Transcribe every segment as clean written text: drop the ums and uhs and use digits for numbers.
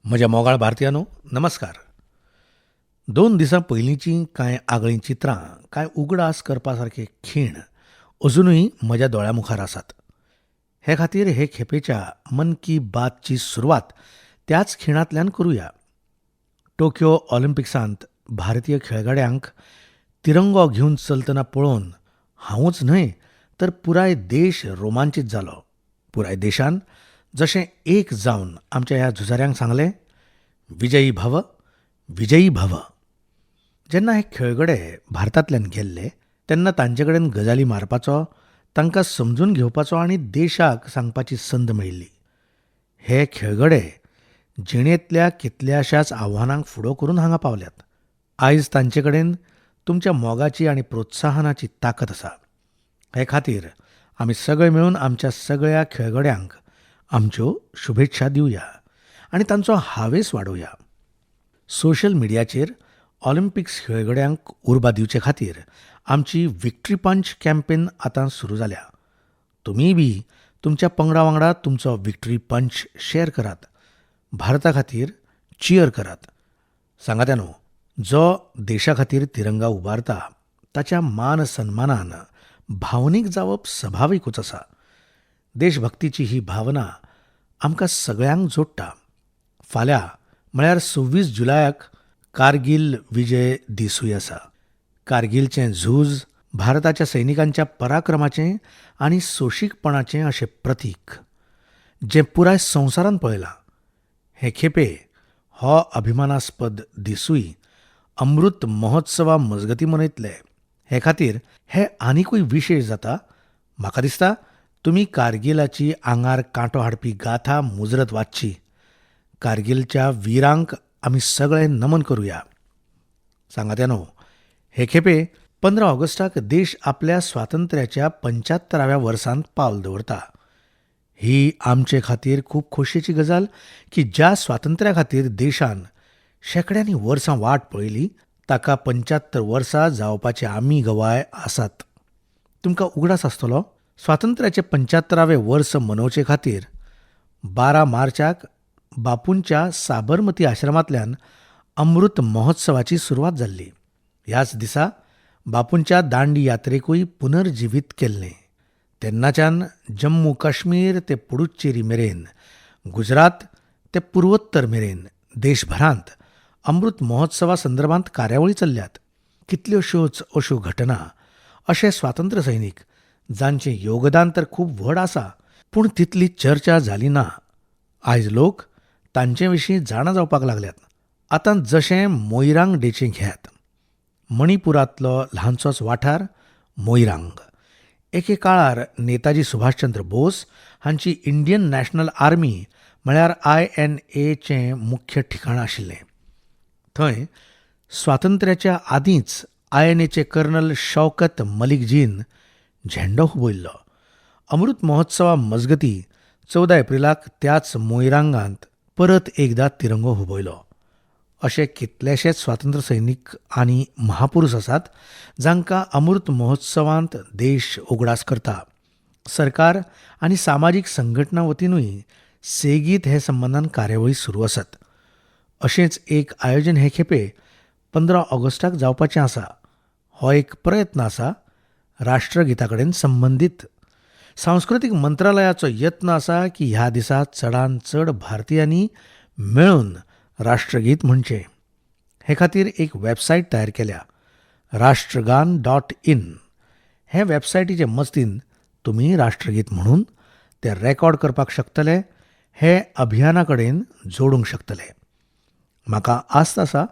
म्हज्या मोगाळ भारतीयानो नमस्कार. 2 दिसां पयलींचीं कांय आगळीं चित्रां, कांय उगडास करपा सारके खीण अजूनय म्हज्या दोळ्या मुखार आसात. हे खातीर हे खेपेच्या मन की बातची सुरवात त्याच खिणांतल्यान करुया. टोक्यो ऑलिंपिक्सांत भारतीय खेळगड्यांक तिरंगो घेवन चलतना पळोवन हांवूच न्हय तर पुराय देश रोमांचीत जालो. पुराय देशान जशें एक जावन आमच्या ह्या झुजाऱ्यांक सांगलें, विजयी भव, विजयी भव. जेन्ना हे खेळगडे भारतांतल्यान गेल्ले तेन्ना तांचे कडेन गजाली मारपाचो, तांकां समजून घेवपाचो आनी देशाक सांगपाची संद मेळिल्ली. हे खेळगडे जिणेंतल्या कितल्याशाच आव्हानांक फुडो करून हांगा पावल्यात. आयज तांचे कडेन तुमच्या मोगाची आनी प्रोत्साहनाची ताकद आसा. हे खातीर आमी सगळे मेळून आमच्या सगळ्या खेळगड्यांक आमच्यो शुभेच्छा दिवया आनी तांचो हावेस वाडोवया. सोशल मिडियाचेर ऑलिंपिक्स खेळगड्यांक उर्बा दिवचे खातीर आमची विक्ट्री पंच कॅम्पेन आतां सुरू जाल्या. तुमीय बी तुमच्या पंगडा वांगडा तुमचो विक्ट्री पंच शेअर करात. भारता खातीर चियर करात. सांगात्यानो, जो देशा खातीर तिरंगा उबारता ताच्या मान सन्मानान भावनीक जावप सभाविकूच आसा. देशभक्तीची ही भावना आमकां सगळ्यांक जोडटा. फाल्यां म्हळ्यार 26 जुलयाक कारगिल विजय दिसूय आसा. कारगिलचें झूज भारताच्या सैनिकांच्या पराक्रमाचें आनी सोशीकपणाचें अशें प्रतीक जें पुराय संवसारान पळयलां. हे खेपे हो अभिमानास्पद दिसूय अमृत महोत्सवा मजगतीं मनयतले. हे खातीर हे आनिकूय विशेश जाता. म्हाका दिसता तुमी कारगिलाची आंगार कांटो हाडपी गाथा मुजरत वाचची. कारगिलच्या विरांक आमी सगळे नमन करुया. सांगात्यानो, हे खेपे 15 ऑगस्टाक देश आपल्या स्वातंत्र्याच्या 75व्या वर्सांत पावल दवरता. ही आमचे खातीर खूब खोशयेची गजाल की ज्या स्वातंत्र्या खातीर देशान शेकड्यांनी वर्सां वाट पळयली ताका 75 वर्सां जावपाचे आमी गवाय आसात. तुमकां उगडास आसतलो, स्वातंत्र्याचे 75वें वर्स मनोवचे खातीर 12 मार्चाक बापूंच्या साबरमती आश्रमांतल्यान अमृत महोत्सवाची सुरवात जाल्ली. ह्याच दिसा बापूंच्या दांडी यात्रेकूय पुनर्जिवीत केल्लें. तेन्नाच्यान जम्मू काश्मीर ते पुडुच्चेरी मेरेन, गुजरात ते पूर्वोत्तर मेरेन देशभरांत अमृत महोत्सवा संदर्भांत कार्यावळी चल्ल्यात. कितल्योश्योच अश्यो घटना, अशे स्वातंत्र्य सैनीक जांचें योगदान तर खूब व्हड आसा पूण तितली चर्चा जाली ना. आयज लोक तांचे विशीं जाणा जावपाक लागल्यात. आतां जशें मोयरांग डेचें घेयात. मणिपुरांतलो ल्हानसोच वाठार मोयरांग एके काळार नेताजी सुभाषचंद्र बोस हांची इंडियन नॅशनल आर्मी म्हळ्यार INAचें मुख्य ठिकाण आशिल्लें. थंय स्वातंत्र्याच्या आदींच INAचे कर्नल शौकत मलिकजीन झेंडो हुबयल्लो. अमृत महोत्सवा मजगतीं 14 एप्रिलाक त्याच मोयरांगांत परत एकदा तिरंगो हुबयलो. अशे कितलेशेच स्वातंत्र्य सैनीक आनी महापुरूश आसात जांकां अमृत महोत्सवांत देश उगडास करता. सरकार आनी सामाजीक संघटना वतीनूय सेगीत हे संबंदान कार्यावळी सुरू आसात. अशेंच एक आयोजन हे खेपे 15 ऑगस्टाक जावपाचें आसा. हो एक प्रयत्न आसा राष्ट्रगिता कडेन संबंदीत. सांस्कृतीक मंत्रालयाचो यत्न आसा की ह्या दिसा चडांत चड भारतीयांनी मेळून राष्ट्रगीत म्हणचें. हे खातीर एक वेबसायट तयार केल्या, राष्ट्रगान.in. हे वेबसायटीचे मजतीन तुमी राष्ट्रगीत म्हणून ते रेकॉर्ड करपाक शकतले, हे अभियाना कडेन जोडूंक शकतले. म्हाका आस्त आसा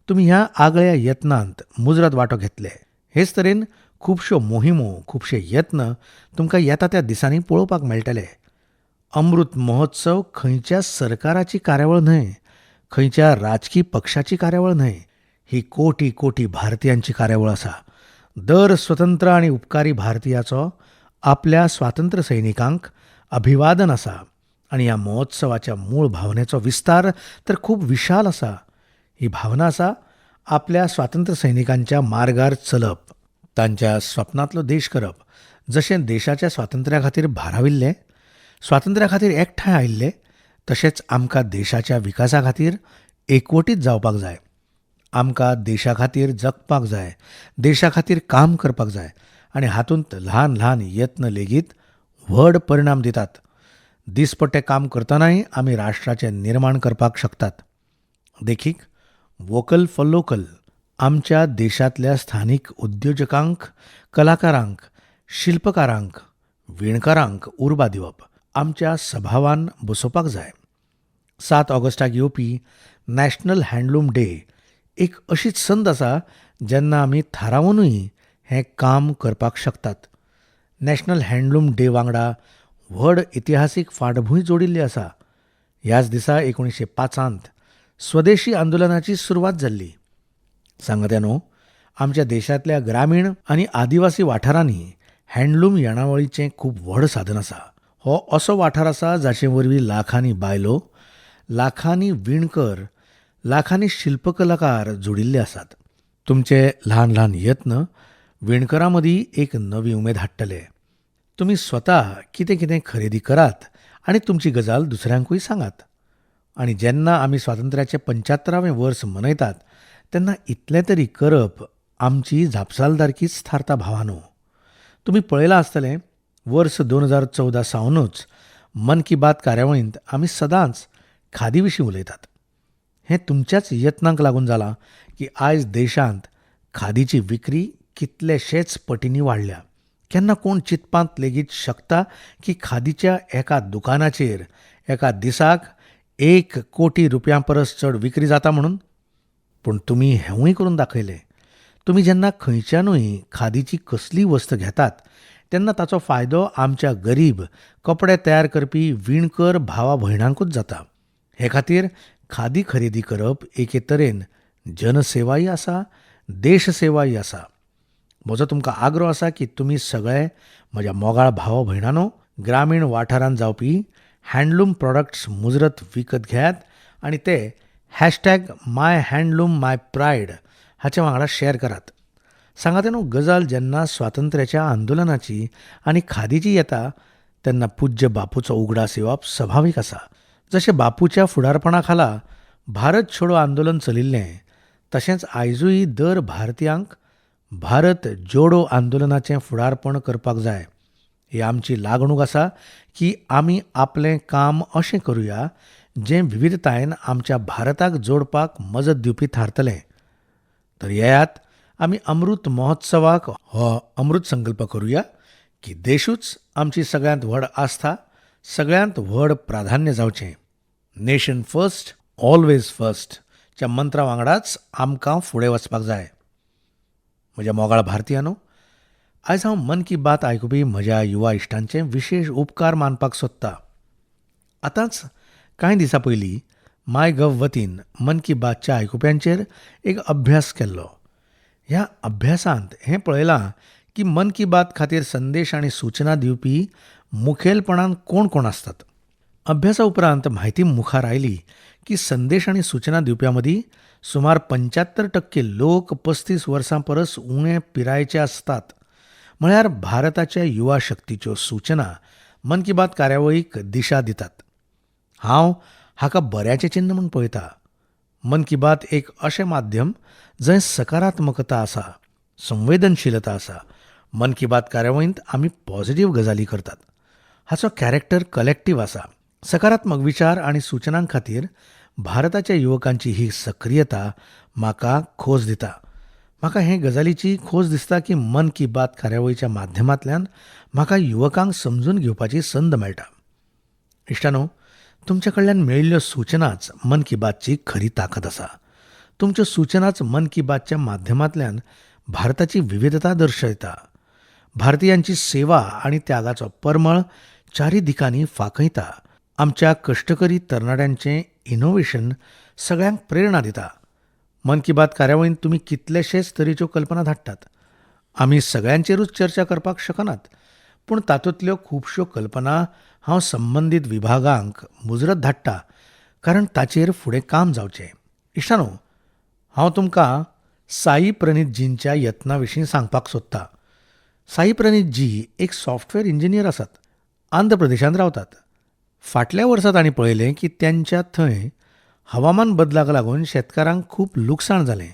तुमी ह्या आगळ्या यत्नांत मुजरत वांटो घेतले. हेच तरेन खुबश्यो मोहिमो, खुबशे यत्न तुमकां येता त्या दिसांनी पळोवपाक मेळटले. अमृत महोत्सव खंयच्या सरकाराची कार्यावळ न्हय, खंयच्या राजकी पक्षाची कार्यावळ न्हय. ही कोटी कोटी भारतीयांची कार्यावळ आसा. दर स्वतंत्र आनी उपकारी भारतीयाचो आपल्या स्वातंत्र्य सैनिकांक अभिवादन आसा आनी ह्या महोत्सवाच्या मूळ भावनेचो विस्तार तर खूब विशाल आसा. ही भावना आसा आपल्या स्वातंत्र्य सैनिकांच्या मार्गार चलप, तांच्या स्वप्नांतलो देश करप. जशें देशाच्या स्वातंत्र्या खातीर भाराविल्ले, स्वातंत्र्या खातीर एकठांय आयिल्ले, तशेंच आमकां देशाच्या विकासा खातीर एकवटीत जावपाक जाय. आमकां देशा खातीर जगपाक जाय, देशा खातीर काम करपाक जाय आनी हातूंत ल्हान ल्हान यत्न लेगीत व्हड परिणाम दितात. दिसपट्टें काम करतनाय आमी राष्ट्राचें निर्माण करपाक शकतात. देखीक वोकल फॉर लोकल आमच्या देशांतल्या स्थानीक उद्योजकांक, कलाकारांक, शिल्पकारांक, विणकारांक उर्बा दिवप आमच्या सभावान बसोवपाक जाय. 7 ऑगस्टाक येवपी नॅशनल हँडलूम डे एक अशीच संद आसा जेन्ना आमी थारावनूय हें काम करपाक शकतात. नॅशनल हँडलूम डे वांगडा व्हड इतिहासीक फाटभूंय जोडिल्ली आसा. ह्याच दिसा 1905 स्वदेशी आंदोलनाची सुरवात जाल्ली. सांगत्यानो, आमच्या देशांतल्या ग्रामीण आनी आदिवासी वाठारांनी हँडलूम येणावळीचें खूब व्हड साधन आसा. हो असो वाठार आसा जाचे वरवीं लाखांनी बायलो, लाखांनी विणकर, लाखांनी शिल्पकलाकार जोडिल्ले आसात. तुमचे ल्हान ल्हान यत्न विणकरां मदीं एक नवी उमेद हाडटले. तुमी स्वता कितें कितें खरेदी करात आनी तुमची गजाल दुसऱ्यांकूय सांगात. आनी जेन्ना आमी स्वातंत्र्याचें 75वें वर्स मनयतात तेन्ना इतलें तरी करप आमची जापसालदारकीच थारता भावानो. तुमी पळयलां आसतलें, वर्स 2014 सावनूच मन की बात कार्यावळींत आमी सदांच खादी विशीं उलयतात. हें तुमच्याच यत्नांक लागून जालां की आयज देशांत खादीची विक्री कितलेशेच पटींनी वाडल्या. केन्ना कोण चिंतपांत लेगीत शकता की खादीच्या एका दुकानाचेर एका दिसाक 1 कोटी रुपयां परस चड विक्री जाता म्हणून? पूण तुमी हेंवूय करून दाखयलें. तुमी जेन्ना खंयच्यानूय खादीची कसली वस्त घेतात तेन्ना ताचो फायदो आमच्या गरीब कपडे तयार करपी विणकर भावा भयणांकूच जाता. हे खातीर खादी खरेदी करप एके तरेन जनसेवाय आसा, देशसेवाय आसा. म्हजो तुमकां आग्रो आसा की तुमी सगळे म्हज्या मोगाळ भावा भयणांनो, ग्रामीण वाठारांत जावपी हँडलूम प्रॉडक्ट्स मुजरत विकत घेयात आनी ते #MyHandloomMyPride हाचे वांगडा शेअर करात. सांगात न्हू, गजाल जेन्ना स्वातंत्र्याच्या आंदोलनाची आनी खादीची येता तेन्ना पूज्य बापूचो उगडास येवप स्वाभावीक आसा. जशें बापूच्या फुडारपणा खाला भारत छोडो आंदोलन चलिल्लें, तशेंच आयजूय दर भारतीयांक भारत जोडो आंदोलनाचें फुडारपण करपाक जाय. ही आमची लागणूक आसा की आमी आपलें काम अशें करुया जें विविधतायेन आमच्या भारताक जोडपाक मजत दिवपी थारतलें. तर येयात आमी अमृत महोत्सवाक हो अमृत संकल्प करुया की देशूच आमची सगळ्यांत व्हड आस्था, सगळ्यांत व्हड प्राधान्य जावचें. नेशन फर्स्ट, ऑलवेज फर्स्ट च्या मंत्रा वांगडाच आमकां फुडें वचपाक जाय. म्हज्या मोगाळ भारतीयानो, आयज हांव मन की बात आयकुपी म्हज्या युवा इश्टांचे विशेष उपकार मानपाक सोदतां. आतांच कांय दिसां पयलीं मायगव्ह वतीन मन की बातच्या आयकुप्यांचेर एक अभ्यास केल्लो. ह्या अभ्यासांत हें पळयलां की मन की बात खातीर संदेश आनी सूचना दिवपी मुखेलपणान कोण कोण आसतात. अभ्यासा उपरांत म्हायती मुखार आयली की संदेश आनी सूचना दिवप्यां मदीं सुमार 75% लोक 35 वर्सां परस उणे पिरायेचे आसतात. म्हळ्यार भारताच्या युवा शक्तीच्यो सूचना मन की बात कार्यावळीक दिशा दितात. हांव हाका बऱ्याचें चिन्ह म्हूण पळयतां. मन की बात एक अशें माध्यम जंय सकारात्मकता आसा, संवेदनशीलता आसा. मन की बात कार्यावळींत आमी पॉझिटिव्ह गजाली करतात. हाचो कॅरेक्टर कलेक्टिव्ह आसा. सकारात्मक विचार आनी सुचनां खातीर भारताच्या युवकांची ही सक्रियता म्हाका खोस दिता. म्हाका हे गजालीची खोस दिसता की मन की बात कार्यावळीच्या माध्यमांतल्यान म्हाका युवकांक समजून घेवपाची संद मेळटा. इश्टानो, तुमचे कडल्यान मेळिल्ल्यो सूचनाच मन की बातची खरी ताकद आसा. तुमच्यो सूचनाच मन की बातच्या माध्यमांतल्यान भारताची विविधता दर्शयता. भारतीयांची सेवा आनी त्यागाचो परमळ चारी दिकांनी फाकयता. आमच्या कश्टकरी तरणाट्यांचें इनोव्हेशन सगळ्यांक प्रेरणा दिता. मन की बात कार्यावळींत तुमी कितलेशेच तरेच्यो कल्पना धाडटात. आमी सगळ्यांचेरूच चर्चा करपाक शकनात, पूण तातूंतल्यो खुबश्यो कल्पना हांव संबंदीत विभागांक मुजरत धाडटां, कारण ताचेर फुडें काम जावचें. इश्टानो, हांव तुमकां साई प्रणीत जींच्या यत्ना विशीं सांगपाक सोदतां. साई प्रणीत जी एक सॉफ्टवेअर इंजिनियर आसात. आंध्र प्रदेशांत रावतात. फाटल्या वर्सा तांणी पळयलें की त्यांच्या थंय हवामान बदलाक लागून शेतकारांक खूब लुकसाण जालें.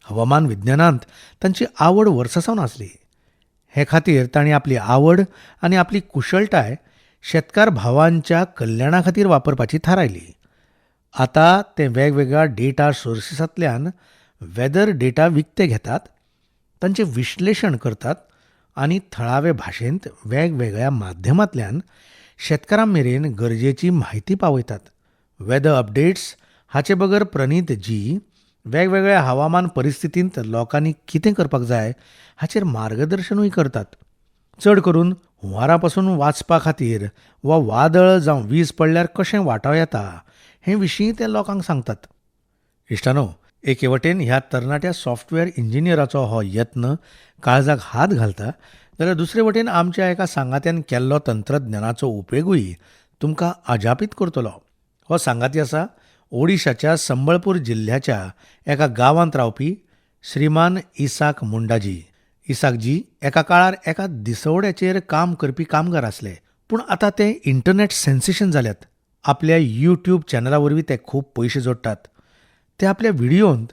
हवामान विज्ञानांत तांची आवड वर्सासावन आसली. हे खातीर तांणी आपली आवड आनी आपली कुशळटाय शेतकार भावांच्या कल्याणा खातीर वापरपाची थारायली. आतां ते वेगवेगळ्या डेटा सोर्सीसांतल्यान वेदर डेटा विकते घेतात, तांचें विश्लेशण करतात आनी थळावे भाशेंत वेगवेगळ्या माध्यमांतल्यान शेतकारां मेरेन गरजेची म्हायती पावयतात. वेदर अपडेट्स हाचे बगर प्रणीत जी वेगवेगळ्या हवामान परिस्थितींत लोकांनी कितें करपाक जाय हाचेर मार्गदर्शनूय करतात. चड करून हुंवारा पासून वाचपा खातीर वा वादळ जावं वीज पडल्यार कशें वाटाव येता हे विशीं ते लोकांक सांगतात. इश्टानो, एके वटेन ह्या तरणाट्या सॉफ्टवेअर इंजिनियराचो हो यत्न काळजाक हात घालता, जाल्यार दुसरे वटेन आमच्या एका सांगात्यान केल्लो तंत्रज्ञानाचो उपेगूय तुमकां अजापीत करतलो. हो सांगाती आसा ओडिशाच्या संबळपूर जिल्ह्याच्या एका गांवांत रावपी श्रीमान इसाक मुंडाजी. इसाकजी एका काळार एका दिसवड्याचेर काम करपी कामगार आसले, पूण आतां ते इंटरनेट सेन्सेशन जाल्यात. आपल्या यूट्यूब चॅनला वरवीं ते खूब पयशे जोडटात. ते आपल्या व्हिडिओंत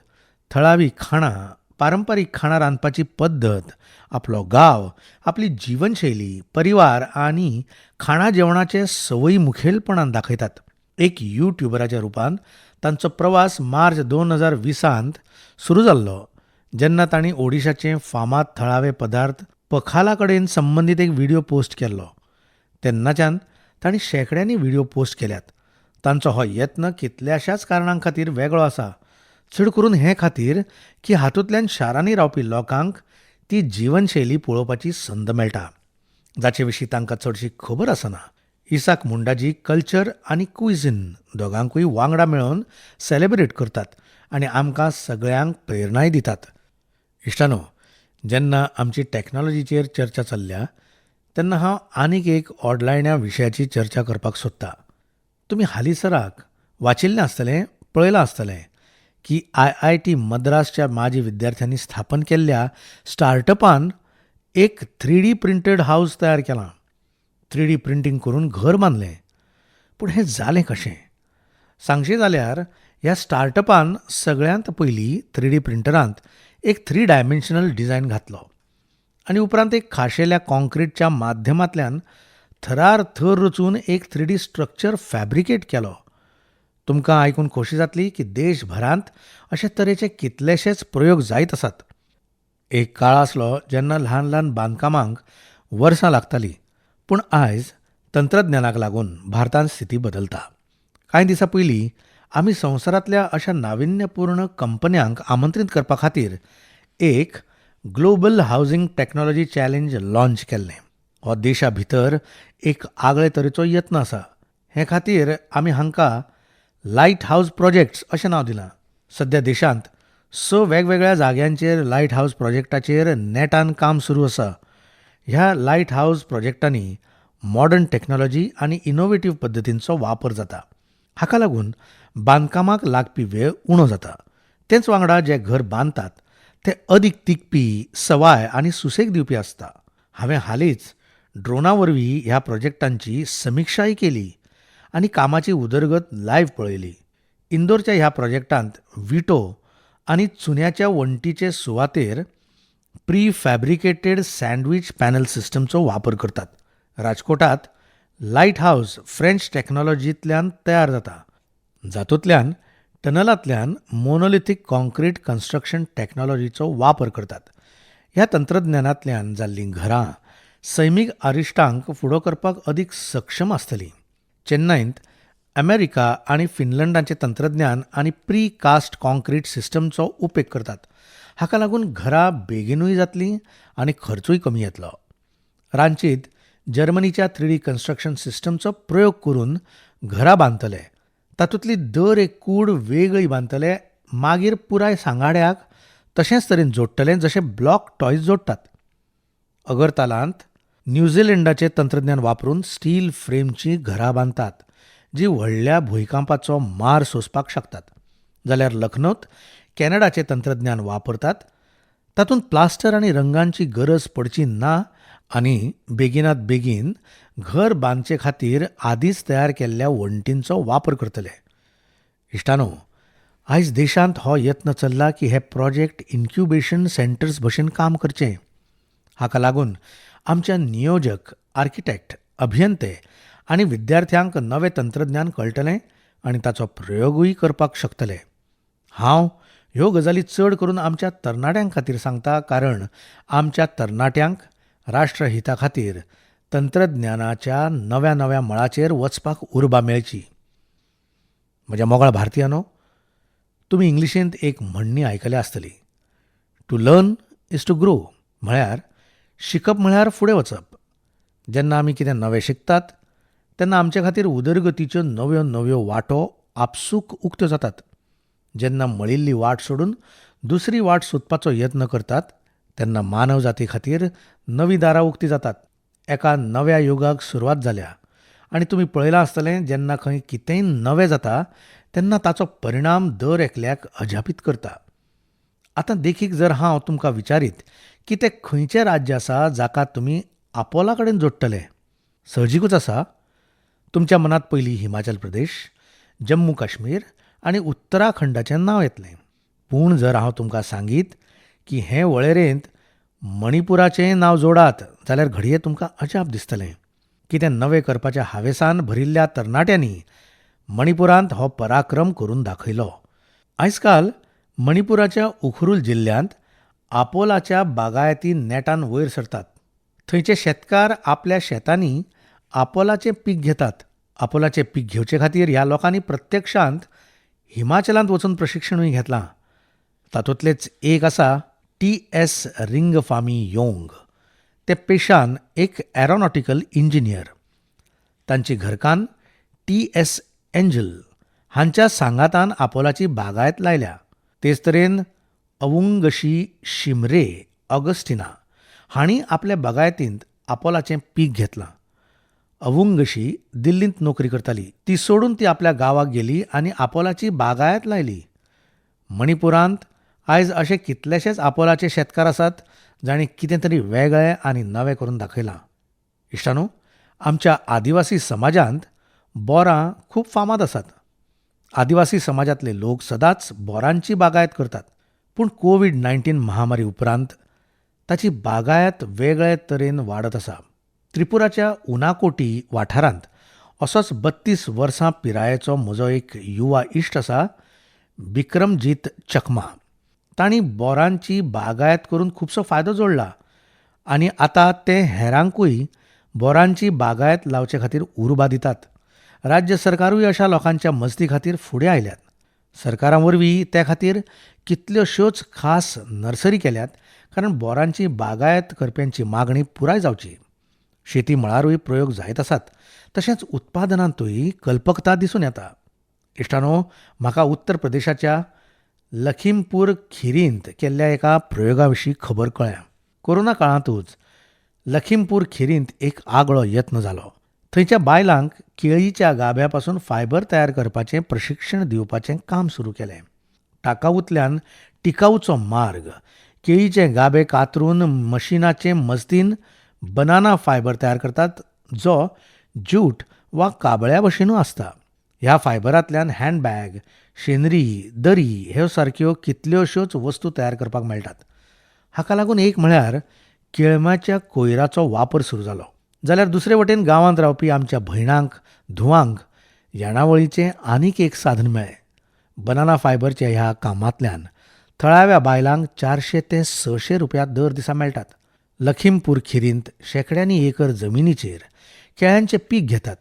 थळावी खाणां, पारंपारीक खाणां रांदपाची पद्दत, आपलो गांव, आपली जीवनशैली, परिवार आनी खाणा जेवणाचे संवयी मुखेलपणान दाखयतात. एक यूट्यूबराच्या रुपान तांचो प्रवास मार्च 2020त सुरू जाल्लो, जेन्ना तांणी ओडिशाचे फामाद थळावे पदार्थ पखाला कडेन संबंदीत एक व्हिडिओ पोस्ट केल्लो. तेन्नाच्यान तांणी शेकड्यांनी व्हिडिओ पोस्ट केल्यात. तांचो हो यत्न कितल्याशाच कारणां खातीर वेगळो आसा. चड करून हे खातीर की हातूंतल्यान शारांनी रावपी लोकांक ती जीवनशैली पळोवपाची संद मेळटा, जाचे विशीं तांकां चडशी खबर आसना. इसाक मुंडाजी कल्चर आनी कुइझिन दोगांकूय वांगडा मेळोवन सेलेब्रेट करतात आनी आमकां सगळ्यांक प्रेरणाय दितात. इश्टानो, जेन्ना आमची टॅक्नॉलॉजीचेर चर्चा चल्ल्या तेन्ना हांव आनीक एक ओडलायण्या विशयाची चर्चा करपाक सोदतां. तुमी हालींसराक वाचिल्लें आसतलें, पळयलां आसतलें की IIT मद्रासच्या माजी विद्यार्थ्यांनी स्थापन केल्ल्या स्टार्टअपान एक 3D प्रिंटेड हावस तयार केलां. 3D प्रिंटींग करून घर बांदलें. पूण हें जालें कशें? सांगचें जाल्यार ह्या स्टार्टअपान सगळ्यांत पयलीं 3D प्रिंटरांत एक 3 डायमेन्शनल डिझायन घातलो आनी उपरांत एक खाशेल्या कॉन्क्रीटच्या माध्यमांतल्यान थरार थर रचून एक 3D स्ट्रक्चर फॅब्रिकेट केलो. तुमकां आयकून खोशी जातली की देशभरांत अशे तरेचे कितलेशेच प्रयोग जायत आसात. एक काळ आसलो जेन्ना ल्हान ल्हान बांदकामांक वर्सां लागतालीं, पूण आयज तंत्रज्ञानाक लागून भारतांत स्थिती बदलता. कांय दिसां पयलीं आमी संवसारांतल्या अशा नाविन्यपूर्ण कंपन्यांक आमंत्रीत करपा खातीर एक global housing technology challenge launch केल्लें. हो देशा भितर एक आगळे तरेचो यत्न आसा. हे खातीर आमी हांकां लायट हावज प्रोजेक्ट्स अशें नांव दिलां. सद्या देशांत 6 वेगवेगळ्या जाग्यांचेर लायट हावज प्रोजेक्टाचेर नेटान काम सुरू आसा. ह्या लायट हावज प्रोजेक्टांनी मॉडर्न टॅक्नॉलॉजी आनी इनोव्हेटीव पद्दतींचो वापर जाता. हाका लागून बांदकामाक लागपी वेळ उणो जाता. तेच वांगडा जे घर बांदतात ते अदीक तिगपी, सवाय आनी सुसेग दिवपी आसता. हांवें हालींच ड्रोना वरवीं ह्या प्रोजेक्टांची समिक्षाय केली आनी कामाची उदरगत लायव्ह पळयली. इंदोरच्या ह्या प्रोजेक्टांत विटो आनी चुन्याच्या वण्टीचे सुवातेर प्री फॅब्रिकेटेड सँडविच पॅनल सिस्टमचो वापर करतात. राजकोटांत लायट हावस फ्रेंच टॅक्नॉलॉजींतल्यान तयार जाता, जातूंतल्यान टनलांतल्यान मोनोलिथीक कॉन्क्रीट कन्स्ट्रक्शन टॅक्नॉलॉजीचो वापर करतात. ह्या तंत्रज्ञानांतल्यान जाल्लीं घरां सैमीक आरिश्टांक फुडो करपाक अदीक सक्षम आसतलीं. चेन्नईंत अमेरिका आनी फिनलंडाचें तंत्रज्ञान आनी प्री कास्ट कॉन्क्रीट सिस्टमचो उपेग करतात. हाका लागून घरां बेगीनूय जातलीं आनी खर्चूय कमी येतलो. रांचींत जर्मनीच्या 3D कन्स्ट्रक्शन सिस्टमचो प्रयोग करून घरां बांदतले. तातूंतली दर एक कूड वेगळी बांदतले, मागीर पुराय सांगाड्याक तशेंच तरेन जोडटले जशे ब्लॉक टॉयज जोडटात. अगरतलांत न्यूझीलंडाचें तंत्रज्ञान वापरून स्टील फ्रेमची घरां बांदतात, जी व्हडल्या भुंयकांपाचो मार सोंसपाक शकतात. जाल्यार लखनौत कॅनडाचें तंत्रज्ञान वापरतात. तातूंत प्लास्टर आनी रंगांची गरज पडची ना आनी बेगिनात बेगीन घर बांदचे खातीर आदींच तयार केल्ल्या वणटींचो वापर करतले. इश्टानो, आयज देशांत हो यत्न चल्ला की हे प्रोजेक्ट इन्क्युबेशन सेंटर्स भशेन काम करचें. हाका लागून आमच्या नियोजक, आर्किटेक्ट, अभियंते आनी विद्यार्थ्यांक नवें तंत्रज्ञान कळटलें आनी ताचो प्रयोगूय करपाक शकतले. हांव ह्यो गजाली चड करून आमच्या तरणाट्यांक खातीर सांगता, कारण आमच्या तरणाट्यांक राष्ट्र हिता खातीर तंत्रज्ञानाच्या नव्या नव्या मळाचेर वचपाक उर्बा मेळची. म्हज्या मोगाळ भारतीयानो, तुमी इंग्लिशींत एक म्हणणी आयकल्या आसतली, to learn is to grow. म्हळ्यार शिकप म्हळ्यार फुडें वचप. जेन्ना आमी कितें नवें शिकतात तेन्ना आमचे खातीर उदरगतीच्यो नव्यो नव्यो वाटो आपसूक उक्त्यो जातात. जेन्ना मळिल्ली वाट सोडून दुसरी वाट सोदपाचो यत्न करतात तेन्ना मानव जाती खातीर नवीं दारां उक्तीं जातात. एका नव्या युगाक सुरवात जाल्या आनी तुमी पळयलां आसतलें, जेन्ना खंय कितेंय नवें जाता तेन्ना ताचो परिणाम दर एकल्याक अजापीत करता. आतां देखीक जर हांव तुमकां विचारीत की तें खंयचें राज्य आसा जाका तुमी आपोला कडेन जोडटले, सहजिकूच आसा तुमच्या मनांत पयलीं हिमाचल प्रदेश, जम्मू काश्मीर आनी उत्तराखंडाचें नांव येतलें. पूण जर हांव तुमकां सांगीत की हे वळेरेंत मणिपुराचें नांव जोडात जाल्यार घडये तुमकां अजाप दिसतलें. कितें नवें करपाच्या हावेसान भरिल्ल्या तरणाट्यांनी मणिपुरांत हो पराक्रम करून दाखयलो. आयजकाल मणिपुराच्या उखरुल जिल्ल्यांत आपोलाच्या बागायती नेटान वयर सरतात. थंयचे शेतकार आपल्या शेतांनी आपोलाचें पीक घेतात. आपोलाचें पीक घेवचे खातीर ह्या लोकांनी प्रत्यक्षांत हिमाचलांत वचून प्रशिक्षणूय घेतलां. तातूंतलेच एक आसा TS रिंगफामी योंग. ते पेशान एक एरोनॉटिकल इंजिनियर. तांची घरकान्न TS एंजल हांच्या सांगातान आपोलाची बागायत लायल्या. तेच तरेन अवुंगशी शिमरे ऑगस्टिना हांणी आपल्या बागायतींत आपोलाचें पीक घेतलां. अवुंगशी दिल्लींत नोकरी करताली. ती सोडून ती आपल्या गांवाक गेली आनी आपोलाची बागायत लायली. मणिपुरांत आयज अशे कितलेशेच आपोलाचे शेतकार आसात जांणी कितें तरी वेगळें आनी नवें करून दाखयलां. इश्टानो, आमच्या आदिवासी समाजांत बोरां खूब फामाद आसात. आदिवासी समाजांतले लोक सदांच बोरांची बागायत करतात. पूण कोविड-19 महामारी उपरांत ताची बागायत वेगळे तरेन वाडत आसा. त्रिपुराच्या उनाकोटी वाठारांत असोच 32 वर्सां पिरायेचो म्हजो एक युवा इश्ट आसा, बिक्रमजीत चकमा. तांणी बोरांची बागायत करून खुबसो फायदो जोडला आनी आतां ते हेरांकूय बोरांची बागायत लावचे खातीर उर्बा दितात. राज्य सरकारूय अशा लोकांच्या मजती खातीर फुडें आयल्यात. सरकारा वरवीं ते खातीर कितल्योश्योच खास नर्सरी केल्यात, कारण बोरांची बागायत करप्यांची मागणी पुराय जावची. शेती मळारूय प्रयोग जायत आसात, तशेंच उत्पादनांतूय कल्पकता दिसून येता. इश्टानो, म्हाका उत्तर प्रदेशाच्या लखीमपूर खिरींत केल्ल्या एका प्रयोगा विशीं खबर कळ्ळ्या. कोरोना काळांतूच लखीमपूर खिरींत एक आगळो यत्न जालो. थंयच्या बायलांक केळीच्या गाब्या पासून फायबर तयार करपाचें प्रशिक्षण दिवपाचें काम सुरू केलें. टाकाऊंतल्यान टिकाऊचो मार्ग, केळीचे गाबे कातरून मशिनाचे मजतीन बनाना फायबर तयार करतात, जो ज्यूट वा काबळ्या भशेनूच आसता. ह्या फायबरांतल्यान हँडबॅग, शेनरी, दरी ह्यो सारक्यो कितल्योश्योच वस्तू तयार करपाक मेळटात. हाका लागून एक म्हळ्यार केळम्याच्या कोयराचो वापर सुरू जालो. जाल्यार दुसरे वटेन गांवांत रावपी आमच्या भयणांक धुवांक येणावळीचें आनीक एक साधन मेळ्ळें. बनाना फायबरच्या ह्या कामांतल्यान थळाव्या बायलांक 400 ते 600 रुपया दर दिसा मेळटात. लखीमपूर खिरींत शेकड्यांनी एकर जमिनीचेर केळ्यांचें पीक घेतात.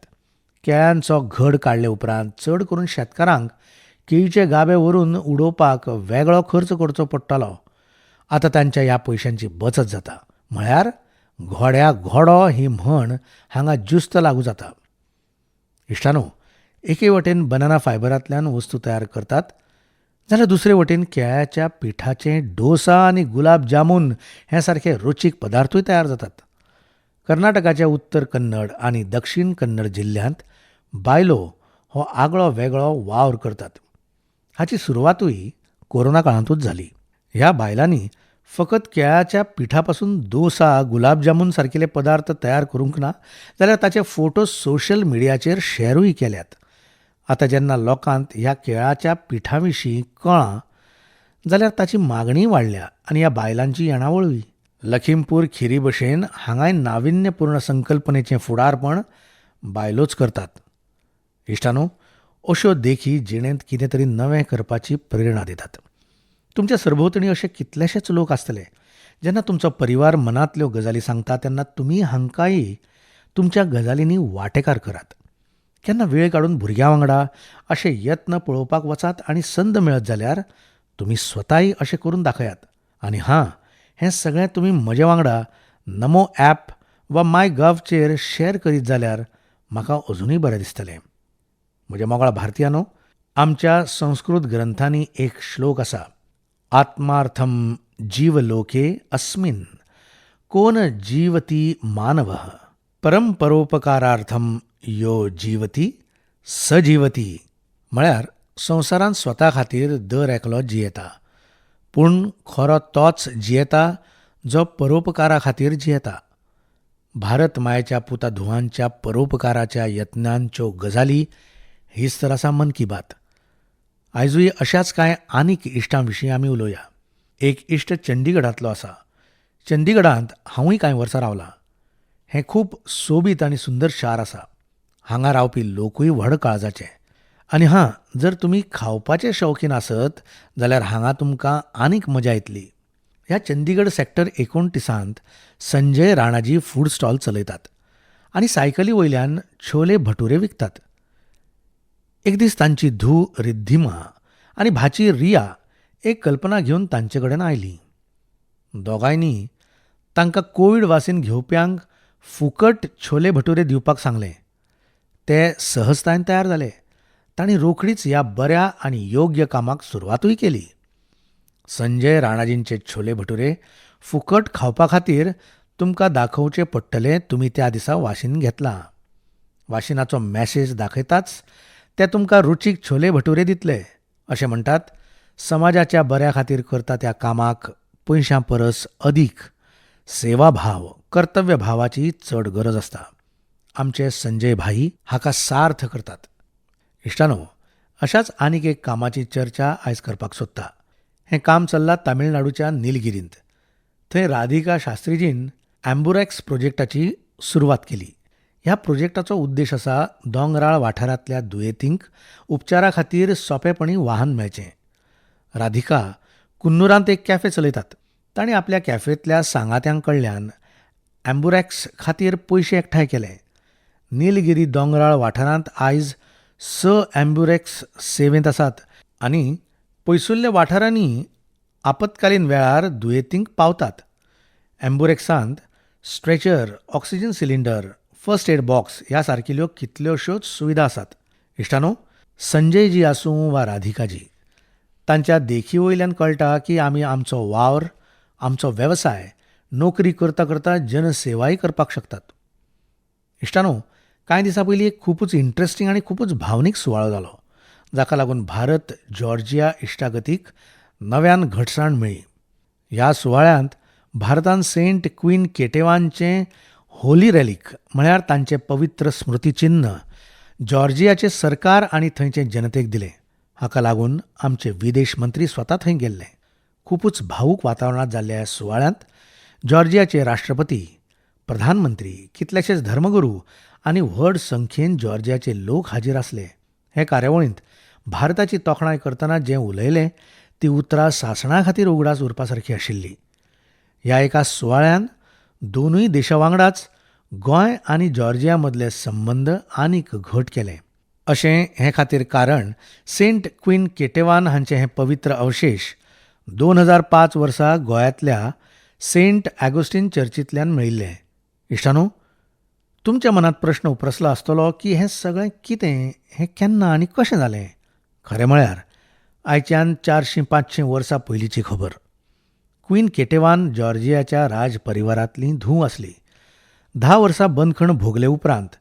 केळ्यांचो घड काडले उपरांत चड करून शेतकारांक केळीचे गाबे व्हरून उडोवपाक वेगळो खर्च करचो पडटालो. आतां तांच्या ह्या पयशांची बचत जाता. म्हळ्यार घोड्या घोडो ही म्हण हांगा ज्युस्त लागू जाता. इश्टानो, एके वटेन बनाना फायबरांतल्यान वस्तू तयार करतात, जाल्यार दुसरे वटेन केळ्याच्या पिठाचे डोसा आनी गुलाब जामून हे सारखे रुचीक पदार्थूय तयार जातात. कर्नाटकाच्या उत्तर कन्नड आनी दक्षिण कन्नड जिल्ल्यांत बायलो हो आगळो वेगळो वावर करतात. हाची सुरवातूय कोरोना काळांतूच जाली. ह्या बायलांनी फकत केळ्याच्या पिठापासून डोसा, गुलाबजामुन सारकिले पदार्थ तयार करूंक ना, जाल्यार ताचे फोटो सोशल मिडियाचेर शॅरूय केल्यात. आतां जेन्ना लोकांक ह्या केळ्याच्या पिठाविशीं कळ्ळां, जाल्यार ताची मागणी वाडल्या आनी ह्या बायलांची येणावळूय. लखीमपूर खिरी भशेन हांगाय नाविन्यपूर्ण संकल्पनेचें फुडारपण बायलोच करतात. इश्टानो, अश्यो देखी जिणेंत कितें तरी नवें करपाची प्रेरणा दितात. तुमच्या सरभोंवतणी अशे कितलेशेच लोक आसतले. जेन्ना तुमचो परिवार मनांतल्यो गजाली सांगता तेन्ना तुमी हांकांय तुमच्या गजालींनी वांटेकार करात. केन्ना वेळ काडून भुरग्यां वांगडा अशे यत्न पळोवपाक वचात आनी संद मेळत जाल्यार तुमी स्वताय अशें करून दाखयात. आनी हां, हें सगळें तुमी म्हजे वांगडा नमो ॲप वा माय गव्हचेर शॅर करीत जाल्यार म्हाका अजुनूय बरें दिसतलें. म्हज्या मोगाळ भारतीयानो, आमच्या संस्कृत ग्रंथांनी एक श्लोक आसा, आत्मार्थम जीवलोके अस्मिन् कोन जीवती मानवः परम परोपकारार्थम यो जीवती सजीवती. म्हळ्यार संवसारांत स्वता खातीर दर एकलो जियेता, पूण खरो तोच जियेता जो परोपकारा खातीर जियेता. भारत मायेच्या पुता धुवांच्या परोपकाराच्या यत्नांच्यो गजाली हीच तर आसा मन की बात. आयजूय अशाच कांय आनीक इश्टां विशीं आमी उलोवया. एक इश्ट चंडीगडांतलो आसा. चंडीगडांत हांवूय कांय वर्सां रावलां. हें खूब सोबीत आनी सुंदर शार आसा. हांगा रावपी लोकूय व्हड काळजाचे. आनी हां, जर तुमी खावपाचे शौकीन आसत जाल्यार हांगा तुमकां आनीक मजा येतली. ह्या Chandigarh sector 29त Sanjay Ranaji food stall चलयतात आनी सायकली वयल्यान छोले भटुरे विकतात. एक दीस तांची धूव रिद्धिमा आनी भाची रिया एक कल्पना घेवन तांचे कडेन आयली. दोगांयनी तांकां कोवीड वासीन घेवप्यांक फुकट छोले भटुरे दिवपाक सांगलें. ते सहजतायेन तयार जाले. तांणी रोखडीच ह्या बऱ्या आनी योग्य कामाक सुरवातूय केली. संजय राणाजींचे छोले भटुरे फुकट खावपा खातीर तुमकां दाखोवचें पडटलें तुमी त्या दिसा वाशीन घेतलां. वाशिनाचो मॅसेज दाखयताच ते तुमकां रुचीक छोले भटुरे दितले. अशें म्हणटात, समाजाच्या बऱ्या खातीर करता त्या कामाक पयशां परस अदीक सेवाभाव, कर्तव्य भावाची चड गरज आसता. आमचे संजय भाई हाका सार्थ करतात. इश्टानो, अशाच आनीक एक कामाची चर्चा आयज करपाक सोदता. हें काम चल्लां तामिळनाडूच्या निलगिरींत. थंय राधिका शास्त्रीजीन ॲम्बुरॅक्स प्रोजेक्टाची सुरवात केली. ह्या प्रोजेक्टाचो उद्देश आसा दोंगराळ वाठारांतल्या दुयेंतींक उपचारा खातीर सोंपेपणी वाहन मेळचें. राधिका कुन्नूरांत एक कॅफे चलयतात. तांणी आपल्या कॅफेंतल्या सांगात्यां कडल्यान ॲम्बुरॅक्स खातीर पयशे एकठांय केले. निलगिरी दोंगराळ वाठारांत आयज 6 ॲम्बुरॅक्स सेवेंत आसात आनी पयसुल्ल्या वाठारांनी आपतकालीन वेळार दुयेंतींक पावतात. ॲम्बुरॅक्सांत stretcher, oxygen cylinder, first aid box ह्या सारकिल्ल्यो कितल्योश्योच सुविधा आसात. इश्टानो, संजयजी आसूं वा राधिकाजी, तांच्या देखी वयल्यान कळटा की आमी आमचो वावर, आमचो वेवसाय नोकरी करता करता जनसेवाय करपाक शकतात. इश्टानो, कांय दिसां पयलीं एक खूबच इंट्रस्टींग आनी खूबच भावनीक सुवाळो जालो, जाका लागून भारत जॉर्जिया इश्टागतीक नव्यान घटसाण मेळ्ळी. ह्या सुवाळ्यांत भारतान सेंट क्वीन केटेवानचें होली रॅलीक म्हळ्यार तांचें पवित्र स्मृतिचिन्ह जॉर्जियाचे सरकार आनी थंयचे जनतेक दिलें. हाका लागून आमचे विदेश मंत्री स्वता थंय गेल्ले. खूबच भावूक वातावरणांत जाल्ल्या ह्या सुवाळ्यांत जॉर्जियाचे राष्ट्रपती, प्रधानमंत्री, कितलेशेच धर्मगुरू आनी व्हड संख्येन जॉर्जियाचे लोक हाजीर आसले. हे कार्यावळींत भारताची तोखणाय करतना जें उलयलें ती उतरां सासणा खातीर उगडास उरपा सारकी आशिल्ली. ह्या एका सुवाळ्यान दोनूय देशा वांगडाच गोंय आनी जॉर्जिया मदले संबंद आनीक घट केले. अशें हे खातीर कारण सेंट क्वीन केटेवान हांचे हे पवित्र अवशेश 2005 वर्सा गोंयांतल्या सेंट ॲगोस्टीन चर्चींतल्यान मेळिल्ले. इश्टानो, तुमच्या मनांत प्रश्न उपरसलो आसतलो की हें सगळें कितें, हें केन्ना आनी कशें जालें. खरें म्हळ्यार आयच्यान 400-500 वर्सां पयलींची खबर. क्वीन केटेवान जॉर्जियाच्या राज परिवारांतली धूव आसली. 10 वर्सां बंदखण भोगले उपरांत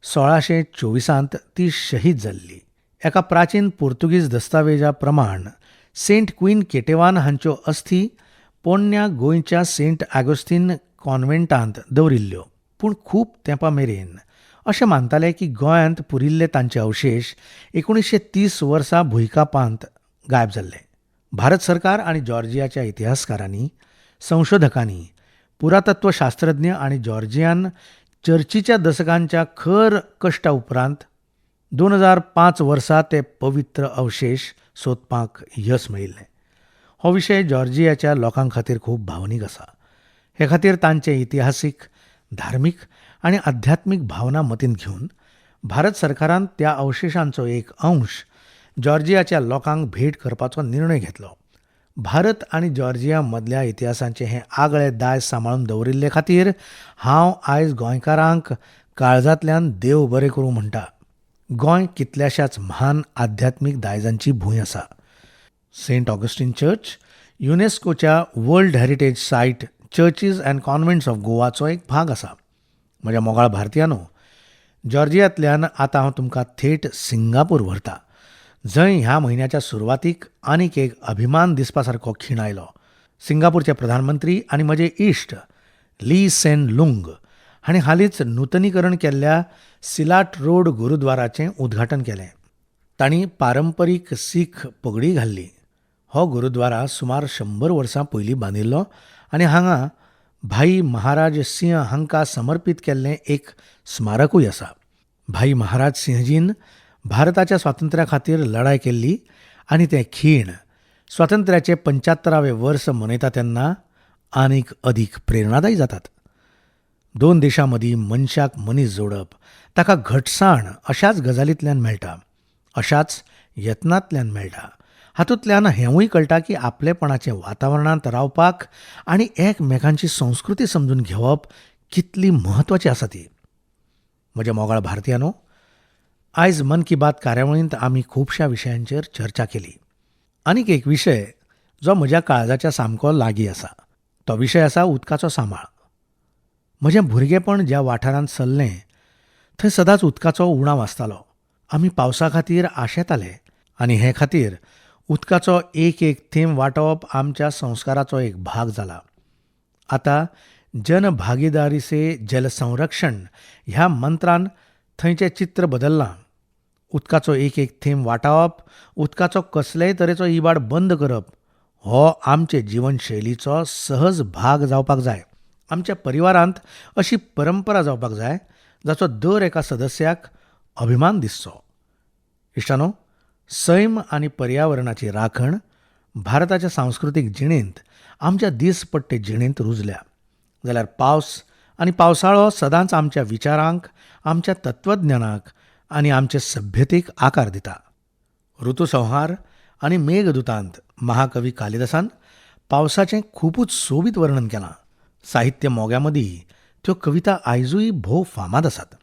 1624 ती शहीद जाल्ली. एका प्राचीन पोर्तुगीज दस्तावेजा प्रमाण सेंट क्वीन केटेवान हांच्यो अस्थी पोरण्या गोंयच्या सेंट ऑगस्टीन कॉन्व्हेंटांत दवरिल्ल्यो, पूण खूब तेंपा मेरेन अशें मानताले की गोंयांत पुरिल्ले तांचे अवशेश 1930 वर्सा भुंयकांपांत गायब जाल्ले. भारत सरकार आनी जॉर्जियाच्या इतिहासकारांनी, संशोधकांनी, पुरातत्वशास्त्रज्ञ आनी जॉर्जियान चर्चीच्या दशकांच्या खर कश्टा उपरांत 2005 वर्सा ते पवित्र अवशेश सोदपाक यश मेळिल्लें. हो विशय जॉर्जियाच्या लोकां खातीर खूब भावनीक आसा. हे खातीर तांचे इतिहासीक, धार्मीक आनी आध्यात्मीक भावना मतींत घेवन भारत सरकारान त्या अवशेशांचो एक अंश जॉर्जियाच्या लोकांक भेट करपाचो निर्णय घेतलो. भारत आनी जॉर्जिया मदल्या इतिहासाचें हें आगळें दायज सांबाळून दवरिल्ले खातीर हांव आयज गोंयकारांक काळजांतल्यान देव बरें करूं म्हणटा. गोंय कितल्याशाच म्हान आध्यात्मीक दायजांची भूंय आसा. सेंट ऑगस्टीन चर्च युनेस्कोच्या world heritage site churches and convents of गोवाचो एक भाग आसा. म्हज्या मोगाळ भारतीयानो, जॉर्जियांतल्यान आतां हांव तुमकां थेट सिंगापूर व्हरतां, जंय ह्या म्हयन्याच्या सुरवातीक आनीक एक अभिमान दिसपा सारको खीण आयलो. सिंगापूरचे प्रधानमंत्री आनी म्हजे इश्ट ली सेन लुंग हांणी हालींच नूतनीकरण केल्ल्या सिलाट रोड गुरुद्वाराचें उद्घाटन केलें. तांणी पारंपरीक सीख पगडी घाल्ली. हो गुरुद्वारा सुमार 100 वर्सां पयलीं बांदिल्लो आनी हांगा भाई महाराज सिंह हांकां समर्पीत केल्लें एक स्मारकूय आसा. भाई महाराज सिंहजीन भारताच्या स्वातंत्र्या खातीर लढाय केल्ली आनी तें खीण स्वातंत्र्याचें 75वें वर्स मनयता तेन्ना आनीक अदीक प्रेरणादायी जातात. दोन देशां मदीं मनशाक मनीस जोडप ताका घटसाण अशाच गजालींतल्यान मेळटा, अशाच यत्नांतल्यान मेळटा. हातूंतल्यान हेंवूय कळटा की आपलेपणाचें वातावरणांत रावपाक आनी एकमेकांची संस्कृती समजून घेवप कितली म्हत्वाची आसा ती. म्हज्या मोगाळ भारतीयानो, आयज मन की बात कार्यावळींत आमी खुबश्या विशयांचेर चर्चा केली. आनीक एक विशय जो म्हज्या काळजाच्या सामको लागीं आसा, तो विशय आसा उदकाचो सांबाळ. म्हजें भुरगेपण ज्या वाठारांत चल्लें थंय सदांच उदकाचो उणाव आसतालो. आमी पावसा खातीर आशेताले आनी हे खातीर उदकाचो एक एक थेंब वाटोवप आमच्या संस्काराचो एक भाग जाला. आतां जनभागीदारी से जल संरक्षण ह्या मंत्रान थंयचें चित्र बदल्लां. उदकाचो एक एक थेंब वाटावप, उदकाचो कसलेय तरेचो इबाड बंद करप हो आमचे जिवनशैलीचो सहज भाग जावपाक जाय. आमच्या परिवारांत अशी परंपरा जावपाक जाय जाचो दर एका सदस्याक अभिमान दिसचो. इश्टानो, सैम आनी पर्यावरणाची राखण भारताच्या सांस्कृतीक जिणेंत, आमच्या दिसपट्टे जिणेंत रुजल्या जाल्यार पावस आनी पावसाळो सदांच आमच्या विचारांक, आमच्या तत्वज्ञानाक आनी आमचे सभ्यतेक आकार दिता. ऋतुसंहार आनी मेघदूतांत महाकवी कालिदासान पावसाचें खूबच सोबीत वर्णन केलां. साहित्य मोग्या मदीं त्यो कविता आयजूय भोव फामाद आसात.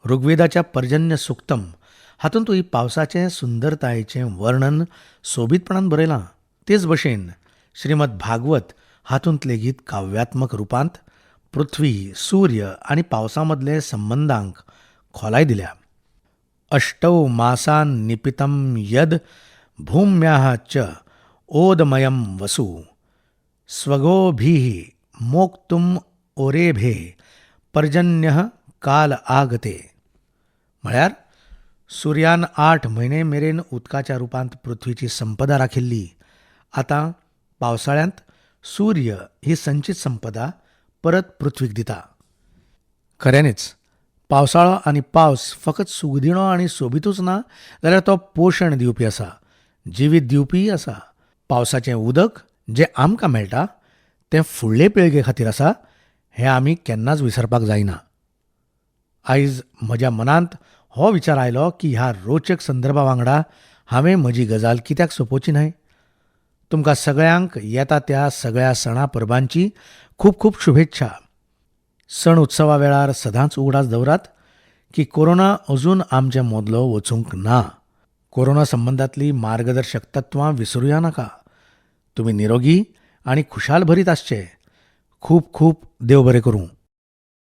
ऋग्वेदाच्या पर्जन्य सुक्तम हातूंतूय पावसाचें सुंदरतायेचें वर्णन सोबीतपणान बरयलां. तेच भशेन श्रीमद भागवत हातूंत लेगीत काव्यात्मक रुपांत पृथ्वी, सूर्य आनी पावसा मदले संबंदांक खोलाय दिल्या. अष्टौ मासान निपितं यद भूम्याः च ओदमयं वसु स्वगोभिः मोक्तुम ओरेभे पर्जन्यः काल आगते. म्हळ्यार सूर्यान 8 म्हयने मेरेन उदकाच्या रुपांत पृथ्वीची संपदा राखिल्ली. आतां पावसाळ्यांत सूर्य ही संचीत संपदा परत पृथ्वीक दिता. खऱ्यांनीच पावसाळो आनी पावस फकत सुगदिणो आनी सोबीतूच ना, जाल्यार तो पोशण दिवपी आसा, जिवीत दिवपीय आसा. पावसाचें उदक जें आमकां मेळटा तें फुडले पिळगे खातीर आसा हें आमी केन्नाच विसरपाक जायना. आयज म्हज्या मनांत हो विचार आयलो की ह्या रोचक संदर्भा वांगडा हांवें म्हजी गजाल कित्याक सोंपोवची न्हय. तुमकां सगळ्यांक येता त्या सगळ्या सणा परबांची खूब खूब शुभेच्छा. सण उत्सवा वेळार सदांच उगडास दवरात की कोरोना अजून आमचे मदलो वचूंक ना. कोरोना संबंदांतली मार्गदर्शक तत्वां विसरुया नाका. तुमी निरोगी आनी खुशाल भरीत आसचे. खूब खूब देव बरें करूं.